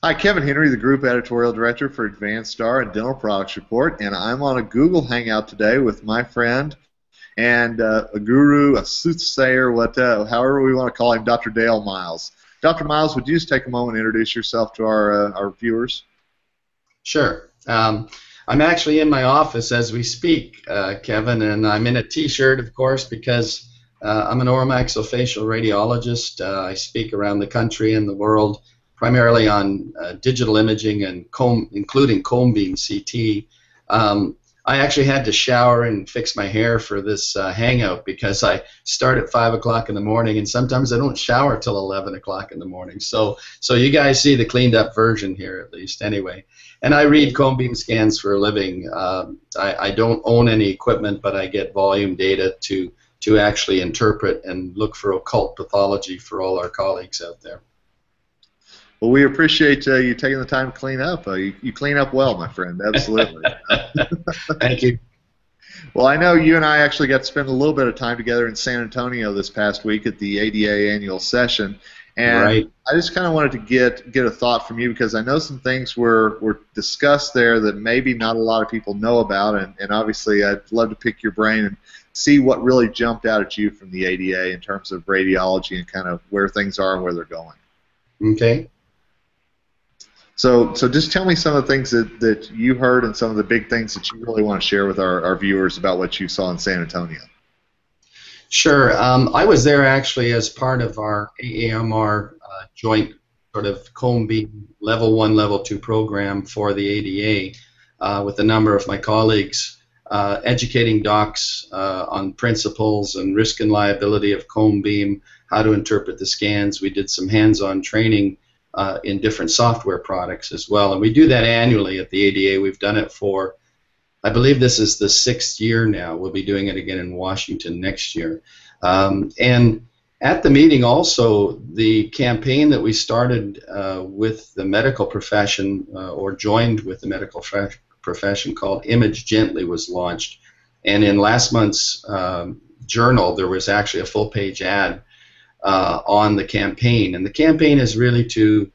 Hi, Kevin Henry, the Group Editorial Director for Advanstar and Dental Products Report, and I'm on a Google Hangout today with my friend and a guru, a soothsayer, however we want to call him, Dr. Dale Miles. Dr. Miles, would you just take a moment and introduce yourself to our viewers? Sure. I'm actually in my office as we speak, Kevin, and I'm in a T-shirt, of course, because I'm an oromaxillofacial radiologist. I speak around the country and the world, primarily on digital imaging and including cone beam CT. I actually had to shower and fix my hair for this hangout because I start at 5 o'clock in the morning, and sometimes I don't shower till 11 o'clock in the morning. So you guys see the cleaned up version here, at least, anyway. And I read cone beam scans for a living. I don't own any equipment, but I get volume data to actually interpret and look for occult pathology for all our colleagues out there. Well, we appreciate you taking the time to clean up. You clean up well, my friend, absolutely. Thank you. Well, I know you and I actually got to spend a little bit of time together in San Antonio this past week at the ADA annual session, and Right. I just kind of wanted to get a thought from you because I know some things were discussed there that maybe not a lot of people know about, and obviously I'd love to pick your brain and see what really jumped out at you from the ADA in terms of radiology and kind of where things are and where they're going. Okay. So just tell me some of the things that you heard and some of the big things that you really want to share with our viewers about what you saw in San Antonio. Sure. I was there actually as part of our AAMR joint sort of cone beam level 1, level 2 program for the ADA with a number of my colleagues educating docs on principles and risk and liability of cone beam, how to interpret the scans. We did some hands-on training in different software products as well. And we do that annually at the ADA. We've done it for, I believe this is the 6th year now. We'll be doing it again in Washington next year. And at the meeting also, the campaign that we started with the medical profession or joined with the medical profession called Image Gently was launched. And in last month's journal, there was actually a full-page ad on the campaign, and the campaign is really to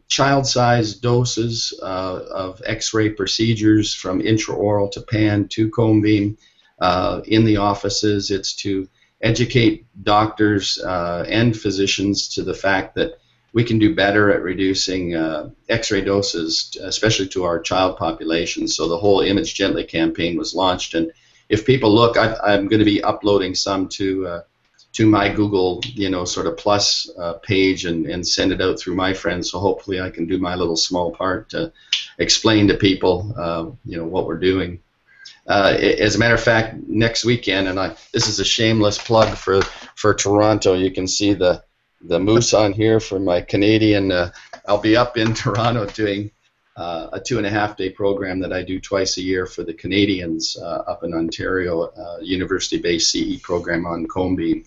child-sized doses of X-ray procedures from intraoral to pan to cone beam in the offices. It's to educate doctors and physicians to the fact that we can do better at reducing X-ray doses, especially to our child population. So the whole Image Gently campaign was launched, and if people look, I'm going to be uploading some to my Google, sort of plus page and send it out through my friends. So hopefully I can do my little small part to explain to people, what we're doing. As a matter of fact, next weekend, and this is a shameless plug for Toronto. You can see the moose on here for my Canadian. I'll be up in Toronto doing a 2.5-day program that I do twice a year for the Canadians up in Ontario, university-based CE program on cone beam.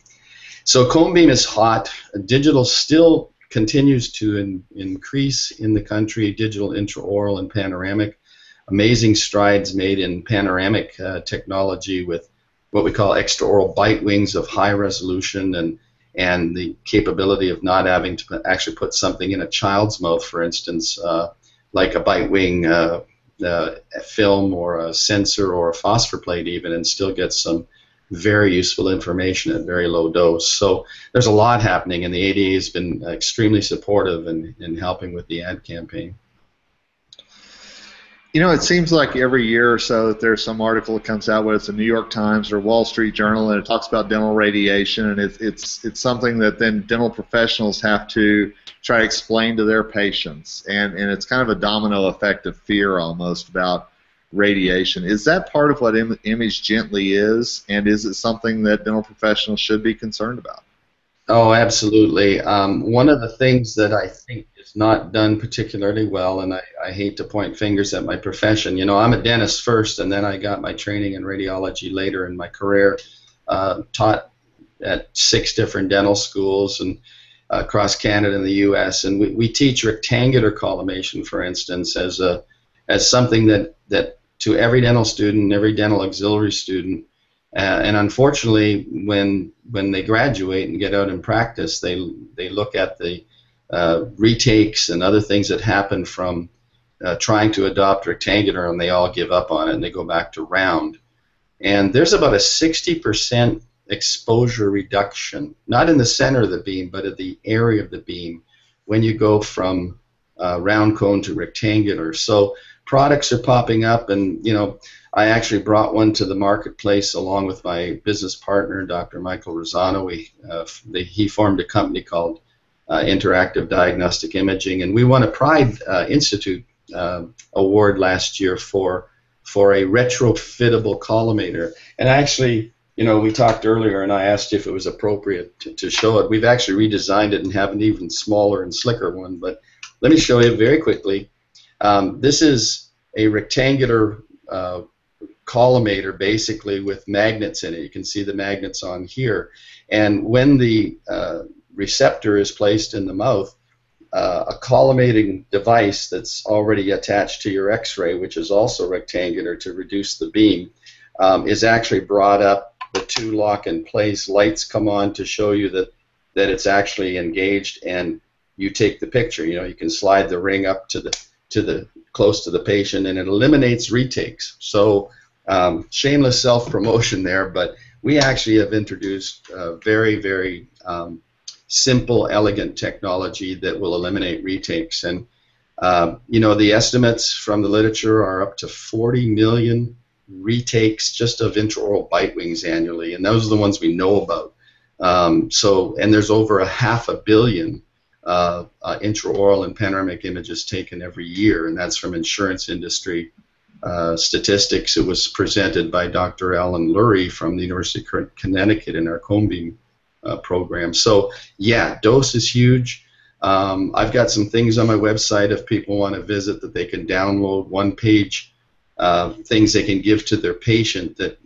So cone beam is hot. Digital still continues to increase in the country, digital intraoral and panoramic. Amazing strides made in panoramic technology with what we call extraoral bite wings of high resolution and the capability of not having to actually put something in a child's mouth, for instance, like a bite wing film or a sensor or a phosphor plate even, and still get some very useful information at very low dose. So there's a lot happening, and the ADA has been extremely supportive in helping with the ad campaign. It seems like every year or so that there's some article that comes out, whether it's the New York Times or Wall Street Journal, and it talks about dental radiation, and it's something that then dental professionals have to try to explain to their patients, and it's kind of a domino effect of fear almost about radiation. Is that part of what Image Gently is, and is it something that dental professionals should be concerned about? Oh, absolutely. One of the things that I think is not done particularly well, and I hate to point fingers at my profession. I'm a dentist first, and then I got my training in radiology later in my career. Taught at 6 different dental schools and across Canada and the U.S. And we teach rectangular collimation, for instance, as something that to every dental student, every dental auxiliary student. And unfortunately, when they graduate and get out in practice, they look at the retakes and other things that happen from trying to adopt rectangular, and they all give up on it and they go back to round. And there's about a 60% exposure reduction, not in the center of the beam, but at the area of the beam when you go from round cone to rectangular. So products are popping up, and I actually brought one to the marketplace along with my business partner, Dr. Michael Rosano. He formed a company called Interactive Diagnostic Imaging, and we won a Pride Institute award last year for a retrofittable collimator. And actually, we talked earlier, and I asked you if it was appropriate to show it. We've actually redesigned it and have an even smaller and slicker one, but let me show you very quickly. This is a rectangular collimator, basically, with magnets in it. You can see the magnets on here. And when the receptor is placed in the mouth, a collimating device that's already attached to your X-ray, which is also rectangular to reduce the beam, is actually brought up. The two lock in place. Lights come on to show you that it's actually engaged, and you take the picture. You can slide the ring up to the close to the patient, and it eliminates retakes. So shameless self-promotion there, but we actually have introduced very, very simple, elegant technology that will eliminate retakes. And the estimates from the literature are up to 40 million retakes just of intraoral bite wings annually, and those are the ones we know about. And there's over 500 million intraoral and panoramic images taken every year, and that's from insurance industry statistics. It was presented by Dr. Alan Lurie from the University of Connecticut in our cone beam program. So yeah, dose is huge. I've got some things on my website if people want to visit that they can download, one-page things they can give to their patient that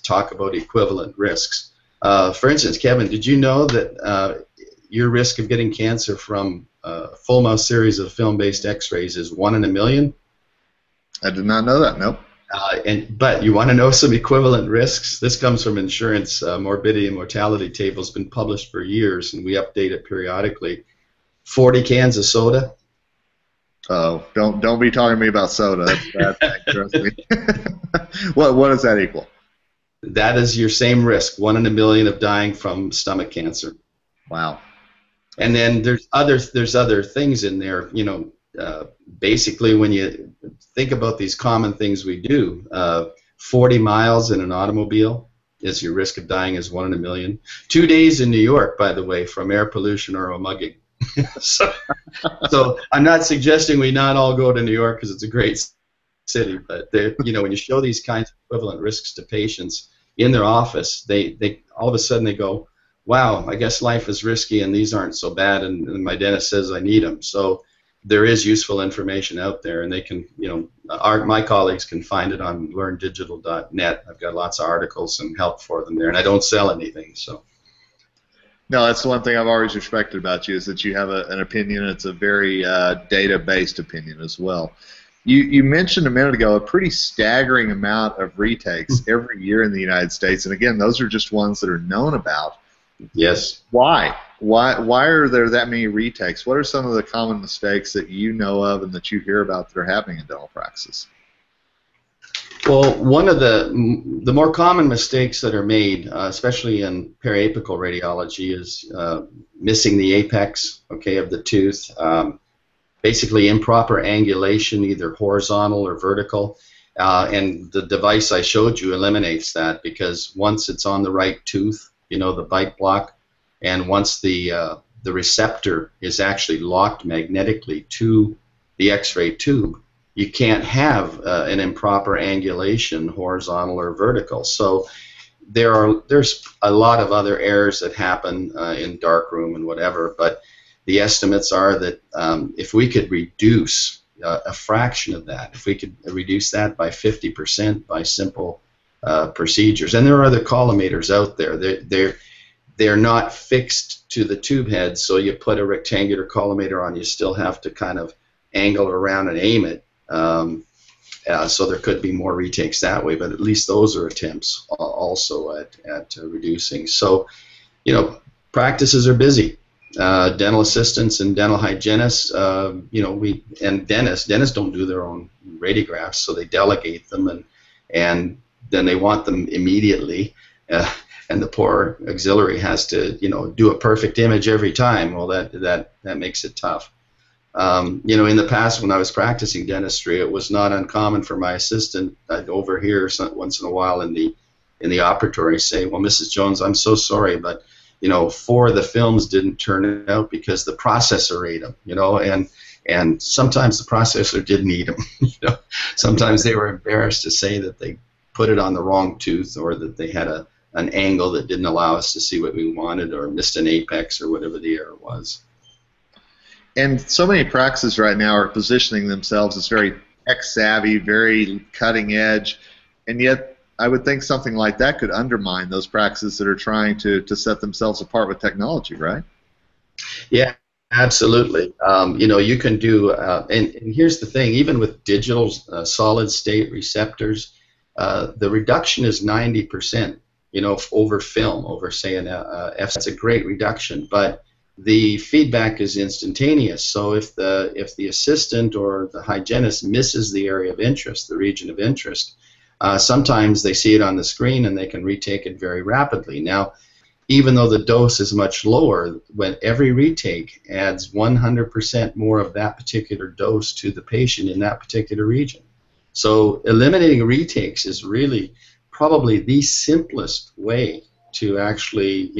talk about equivalent risks. For instance, Kevin, did you know that your risk of getting cancer from a full mouth series of film-based X-rays is 1 in a million? I did not know that. Nope. But you want to know some equivalent risks? This comes from insurance morbidity and mortality tables, been published for years, and we update it periodically. 40 cans of soda. Oh, don't be talking to me about soda. That's bad. Trust me. What does that equal? That is your same risk, 1 in a million of dying from stomach cancer. Wow. And then there's other things in there. Basically, when you think about these common things we do, 40 miles in an automobile is your risk of dying is 1 in a million. 2 days in New York, by the way, from air pollution or a mugging. so I'm not suggesting we not all go to New York because it's a great city, but when you show these kinds of equivalent risks to patients in their office, they all of a sudden they go, wow, I guess life is risky and these aren't so bad, and my dentist says I need them. So there is useful information out there, and they can, my colleagues can find it on learndigital.net. I've got lots of articles and help for them there, and I don't sell anything, so. No, that's the one thing I've always respected about you is that you have an opinion. It's a very data-based opinion as well. You mentioned a minute ago a pretty staggering amount of retakes every year in the United States, and again, those are just ones that are known about. Yes. Why? Why are there that many retakes? What are some of the common mistakes that you know of and that you hear about that are happening in dental practice? Well, one of the more common mistakes that are made, especially in periapical radiology, is missing the apex, of the tooth. Basically, improper angulation, either horizontal or vertical, and the device I showed you eliminates that, because once it's on the right tooth, the bite block, and once the receptor is actually locked magnetically to the X-ray tube, you can't have an improper angulation, horizontal or vertical. So there's a lot of other errors that happen in darkroom and whatever, but the estimates are that if we could reduce a fraction of that, if we could reduce that by 50% by simple procedures, and there are other collimators out there. They're not fixed to the tube head, so you put a rectangular collimator on, you still have to kind of angle it around and aim it. So there could be more retakes that way, but at least those are attempts also at reducing. So, practices are busy. dental assistants and dental hygienists, and dentists don't do their own radiographs, so they delegate them, and then they want them immediately, and the poor auxiliary has to, do a perfect image every time. Well, that makes it tough. In the past when I was practicing dentistry, it was not uncommon for my assistant, I'd overhear once in a while in the operatory say, "Well, Mrs. Jones, I'm so sorry, but 4 of the films didn't turn out because the processor ate them," and sometimes the processor didn't eat them. Sometimes they were embarrassed to say that they put it on the wrong tooth, or that they had an angle that didn't allow us to see what we wanted, or missed an apex, or whatever the error was. And so many practices right now are positioning themselves as very tech savvy, very cutting edge, and yet I would think something like that could undermine those practices that are trying to set themselves apart with technology, right? Yeah, absolutely. You can do, and here's the thing, even with digital solid state receptors, the reduction is 90%, over film, over say an F. That's a great reduction, but the feedback is instantaneous. So if the assistant or the hygienist misses the area of interest, the region of interest, sometimes they see it on the screen and they can retake it very rapidly. Now, even though the dose is much lower, when every retake adds 100% more of that particular dose to the patient in that particular region. So eliminating retakes is really probably the simplest way to actually,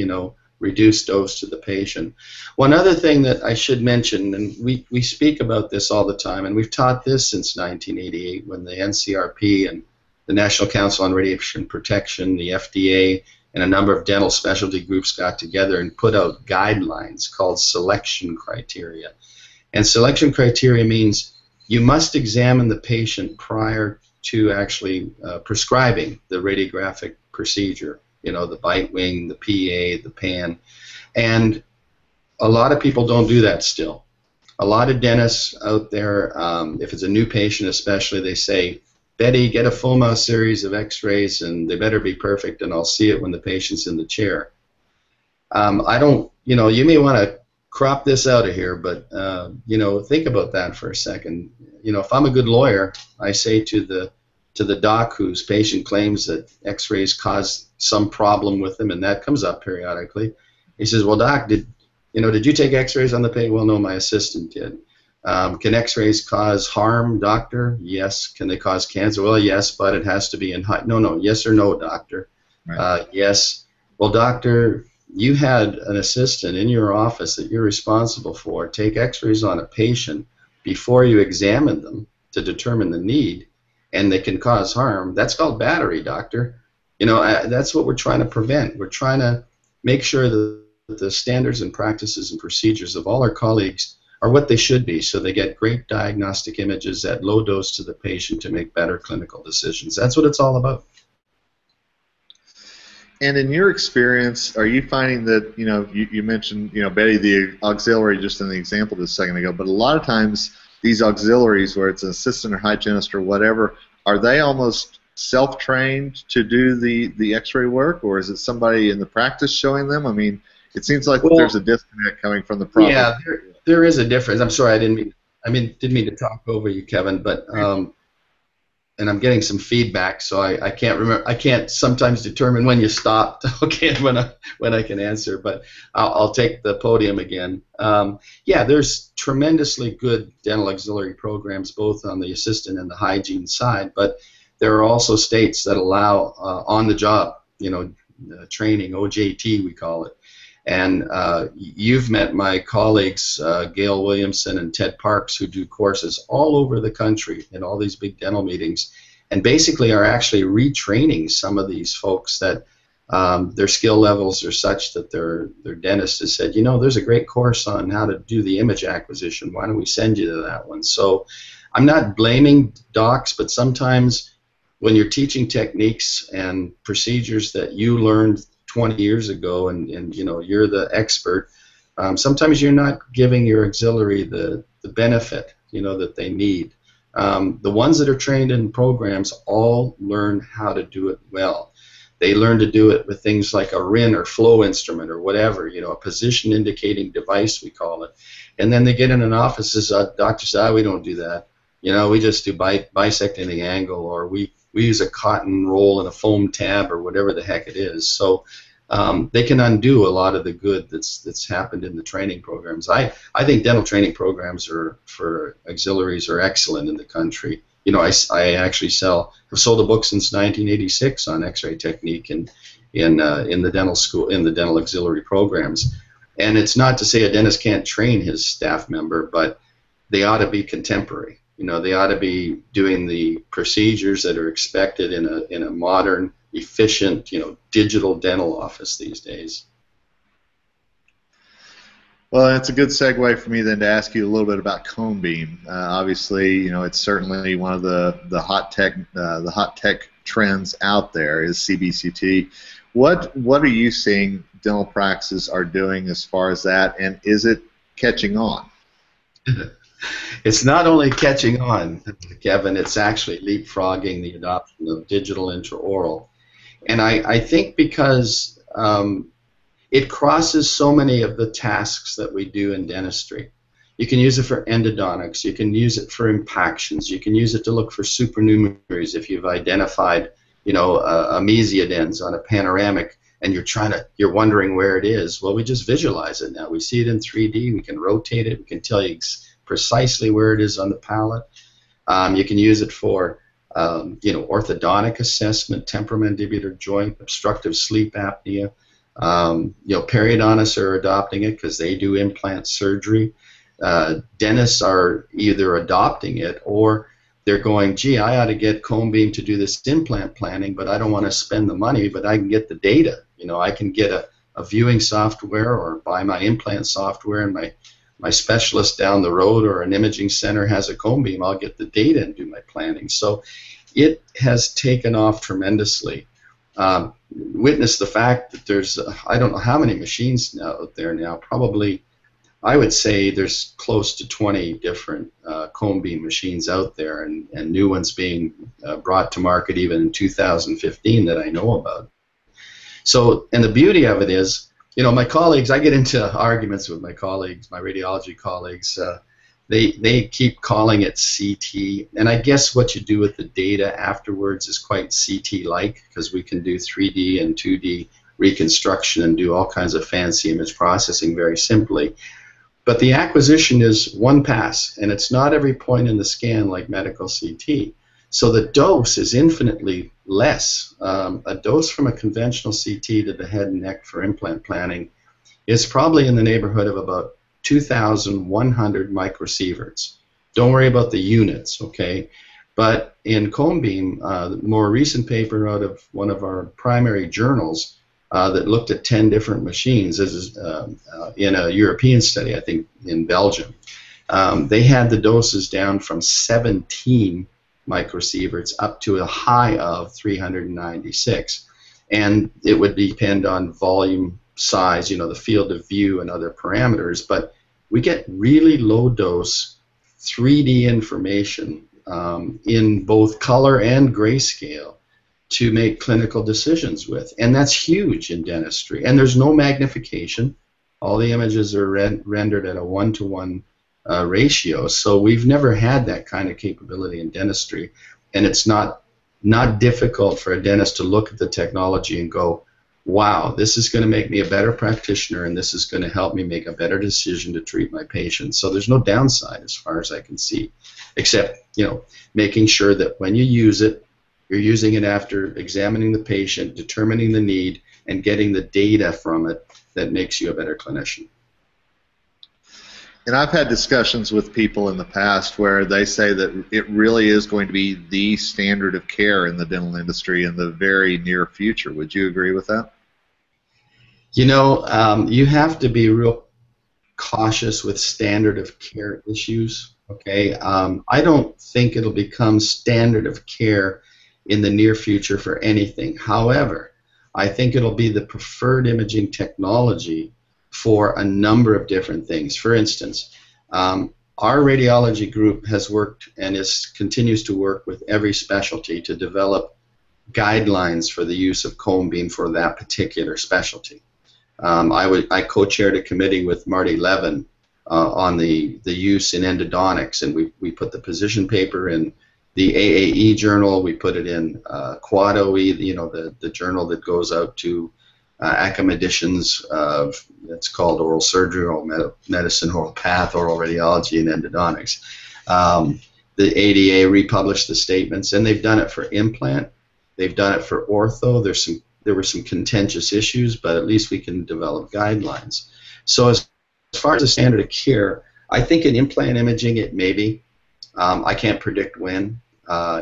reduce dose to the patient. One other thing that I should mention, and we speak about this all the time, and we've taught this since 1988 when the NCRP and the National Council on Radiation Protection, the FDA, and a number of dental specialty groups got together and put out guidelines called selection criteria. And selection criteria means you must examine the patient prior to actually prescribing the radiographic procedure, the bite wing, the PA, the pan. And a lot of people don't do that still. A lot of dentists out there, if it's a new patient especially, they say, "Betty, get a full mouth series of x-rays and they better be perfect, and I'll see it when the patient's in the chair." I don't, you may want to crop this out of here, but, think about that for a second. If I'm a good lawyer, I say to the doc whose patient claims that x-rays cause some problem with them, and that comes up periodically. He says, "Well, doc, did you take x-rays on the patient?" "Well, no, my assistant did." "Can x-rays cause harm, doctor?" "Yes." "Can they cause cancer?" "Well, yes, but it has to be in high." "No, yes or no, doctor?" Right. Yes." "Well, doctor, you had an assistant in your office that you're responsible for take x-rays on a patient before you examine them to determine the need, and they can cause harm. That's called battery, doctor." That's what we're trying to prevent. We're trying to make sure that the standards and practices and procedures of all our colleagues are what they should be, so they get great diagnostic images at low dose to the patient to make better clinical decisions. That's what it's all about. And in your experience, are you finding that, you mentioned, Betty, the auxiliary just in the example just a second ago, but a lot of times these auxiliaries, where it's an assistant or hygienist or whatever, are they almost self-trained to do the x-ray work, or is it somebody in the practice showing them? I mean, it seems like there's a disconnect coming from the problem. Yeah, there is a difference. I'm sorry, I didn't mean to talk over you, Kevin, but and I'm getting some feedback, so I can't remember. I can't sometimes determine when you stopped, okay, when I can answer, but I'll take the podium again. Yeah, there's tremendously good dental auxiliary programs, both on the assistant and the hygiene side, but there are also states that allow on-the-job, training, OJT we call it. And you've met my colleagues, Gail Williamson and Ted Parks, who do courses all over the country in all these big dental meetings, and basically are actually retraining some of these folks that their skill levels are such that their dentist has said, there's a great course on how to do the image acquisition. Why don't we send you to that one? So I'm not blaming docs, but sometimes when you're teaching techniques and procedures that you learned 20 years ago, and you're the expert, sometimes you're not giving your auxiliary the benefit that they need. The ones that are trained in programs all learn how to do it well. They learn to do it with things like a RIN or flow instrument or whatever, you know, a position indicating device, we call it. And then they get in an office, as doctor says, we don't do that. You know, we just do bisecting the angle, or we use a cotton roll and a foam tab or whatever the heck it is. So they can undo a lot of the good that's happened in the training programs. I think dental training programs for auxiliaries are excellent in the country. You know, I actually have sold a book since 1986 on X-ray technique in the dental school, in the dental auxiliary programs. And it's not to say a dentist can't train his staff member, but they ought to be contemporary. You know, they ought to be doing the procedures that are expected in a modern, efficient, you know, digital dental office these days. Well, that's a good segue for me then to ask you a little bit about cone beam. Obviously, you know, it's certainly one of the hot tech trends out there is CBCT. What are you seeing dental practices are doing as far as that, and is it catching on? It's not only catching on, Kevin, it's actually leapfrogging the adoption of digital intraoral. And I think because it crosses so many of the tasks that we do in dentistry. You can use it for endodontics, you can use it for impactions, you can use it to look for supernumeraries if you've identified, you know, a mesiodens on a panoramic and you're wondering where it is. Well, we just visualize it now. We see it in 3D, we can rotate it, we can tell you precisely where it is on the palate. You can use it for you know, orthodontic assessment, temporomandibular joint, obstructive sleep apnea. You know, periodontists are adopting it because they do implant surgery. Dentists are either adopting it or they're going, gee, I ought to get cone beam to do this implant planning, but I don't want to spend the money, but I can get the data. You know, I can get a viewing software or buy my implant software, and my specialist down the road or an imaging center has a cone beam. I'll get the data and do my planning. So it has taken off tremendously. Witness the fact that there's, I don't know how many machines out there now, probably, I would say there's close to 20 different cone beam machines out there, and new ones being brought to market even in 2015 that I know about. So, and the beauty of it is, you know, my colleagues, I get into arguments with my colleagues, my radiology colleagues. They keep calling it CT, and I guess what you do with the data afterwards is quite CT-like, because we can do 3D and 2D reconstruction and do all kinds of fancy image processing very simply. But the acquisition is one pass, and it's not every point in the scan like medical CT. So the dose is infinitely less. A dose from a conventional CT to the head and neck for implant planning is probably in the neighborhood of about 2,100 microsieverts. Don't worry about the units, okay? But in cone beam, the more recent paper out of one of our primary journals that looked at 10 different machines, this is in a European study, I think in Belgium, they had the doses down from 17 microsieverts up to a high of 396. And it would depend on volume, size, you know, the field of view and other parameters, but we get really low dose 3D information in both color and grayscale to make clinical decisions with, and that's huge in dentistry. And there's no magnification. All the images are rendered at a 1-to-1 ratio, so we've never had that kind of capability in dentistry, and it's not difficult for a dentist to look at the technology and go, wow, this is going to make me a better practitioner, and this is going to help me make a better decision to treat my patients. So there's no downside as far as I can see, except, you know, making sure that when you use it, you're using it after examining the patient, determining the need, and getting the data from it that makes you a better clinician. And I've had discussions with people in the past where they say that it really is going to be the standard of care in the dental industry in the very near future. Would you agree with that? You know, you have to be real cautious with standard of care issues, okay? I don't think it'll become standard of care in the near future for anything. However, I think it'll be the preferred imaging technology for a number of different things. For instance, our radiology group has worked and continues to work with every specialty to develop guidelines for the use of cone beam for that particular specialty. I co-chaired a committee with Marty Levin on the use in endodontics, and we put the position paper in the AAE journal. We put it in Quad-OE, the journal that goes out to academicians. It's called Oral Surgery, Oral Medicine, Oral Path, Oral Radiology, and Endodontics. The ADA republished the statements, and they've done it for implant. They've done it for ortho. There were some contentious issues, but at least we can develop guidelines. So as far as the standard of care, I think in implant imaging it may be. I can't predict when.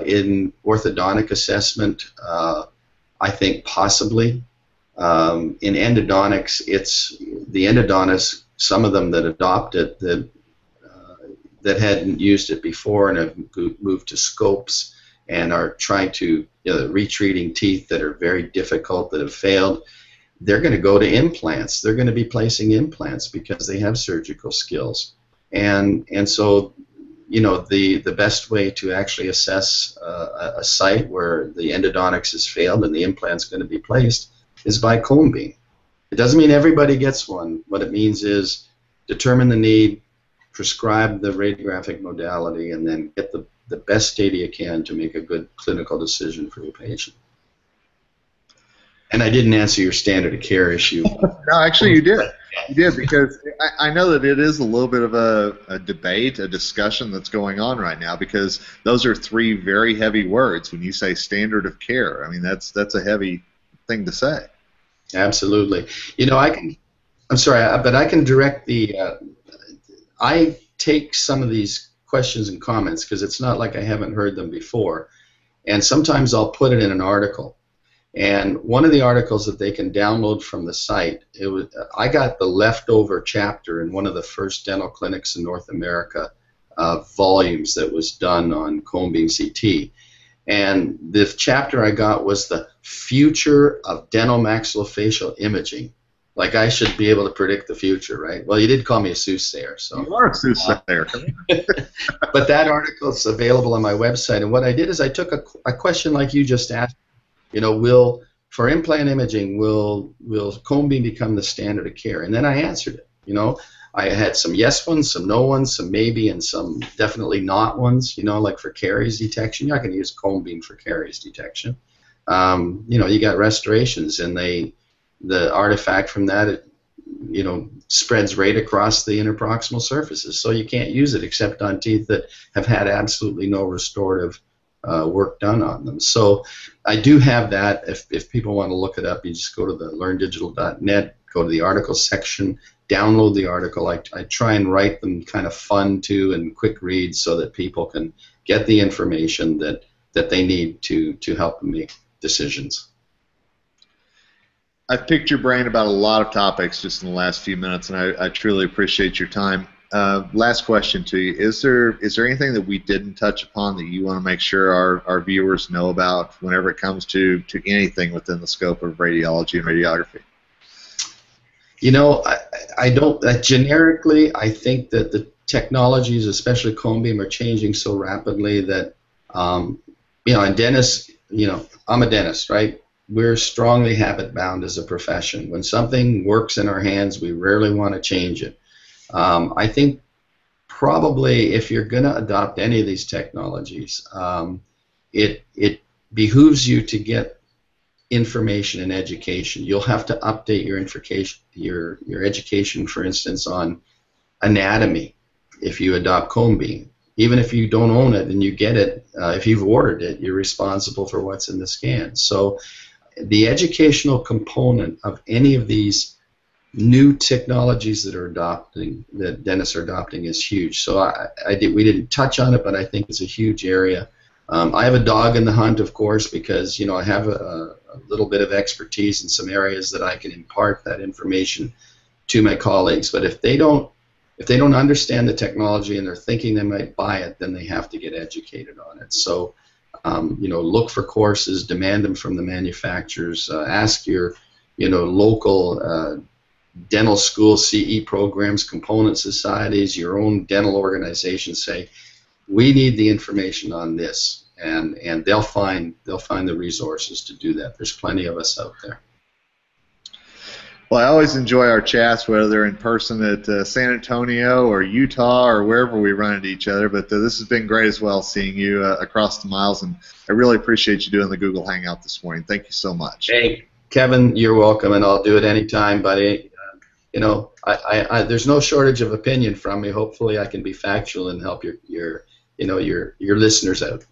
In orthodontic assessment, I think possibly. In endodontics, it's the endodontists, some of them that adopt it, that hadn't used it before and have moved to scopes and are trying to, retreating teeth that are very difficult, that have failed, they're going to go to implants. They're going to be placing implants because they have surgical skills. And so, the best way to actually assess a site where the endodontics has failed and the implant's going to be placed is by cone beam. It doesn't mean everybody gets one. What it means is determine the need, prescribe the radiographic modality, and then get the best data you can to make a good clinical decision for your patient. And I didn't answer your standard of care issue. No, actually you did. You did, because I know that it is a little bit of a debate, a discussion that's going on right now, because those are three very heavy words. When you say standard of care, I mean, that's a heavy thing to say. Absolutely. I'm sorry, but I can direct I take some of these questions and comments because it's not like I haven't heard them before, and sometimes I'll put it in an article. And one of the articles that they can download from the site, I got the leftover chapter in one of the first dental clinics in North America volumes that was done on cone beam CT. And the chapter I got was the future of dental maxillofacial imaging. Like I should be able to predict the future, right? Well, you did call me a soothsayer, so. You are a soothsayer. But that article is available on my website, and what I did is I took a question like you just asked. For implant imaging, will cone beam become the standard of care? And then I answered it. I had some yes ones, some no ones, some maybe, and some definitely not ones. Like for caries detection, you're not going to use cone beam for caries detection. You got restorations, and the artifact from that, spreads right across the interproximal surfaces. So you can't use it except on teeth that have had absolutely no restorative work done on them. So I do have that. If people want to look it up, you just go to the learndigital.net, go to the article section, download the article. I try and write them kind of fun too and quick reads so that people can get the information that they need to help them make decisions. I've picked your brain about a lot of topics just in the last few minutes, and I truly appreciate your time. Last question to you. Is there anything that we didn't touch upon that you want to make sure our viewers know about whenever it comes to anything within the scope of radiology and radiography? I don't, generically, I think that the technologies, especially cone beam, are changing so rapidly that, and dentists, I'm a dentist, right? We're strongly habit-bound as a profession. When something works in our hands, we rarely want to change it. I think probably if you're going to adopt any of these technologies, it behooves you to get information and education. You'll have to update your education, for instance, on anatomy if you adopt cone beam. Even if you don't own it and you get it, if you've ordered it, you're responsible for what's in the scan. So the educational component of any of these new technologies that dentists are adopting is huge. So we didn't touch on it, but I think it's a huge area. I have a dog in the hunt, of course, because I have a little bit of expertise in some areas that I can impart that information to my colleagues. But if they don't understand the technology and they're thinking they might buy it, then they have to get educated on it. So look for courses, demand them from the manufacturers, ask your local dental school CE programs, component societies, your own dental organizations, say, we need the information on this. and they'll find the resources to do that. There's plenty of us out there. Well, I always enjoy our chats, whether they're in person at San Antonio or Utah or wherever we run into each other. But this has been great as well, seeing you across the miles, and I really appreciate you doing the Google Hangout this morning. Thank you so much. Hey, Kevin, you're welcome, and I'll do it anytime, buddy. There's no shortage of opinion from me. Hopefully, I can be factual and help your listeners out.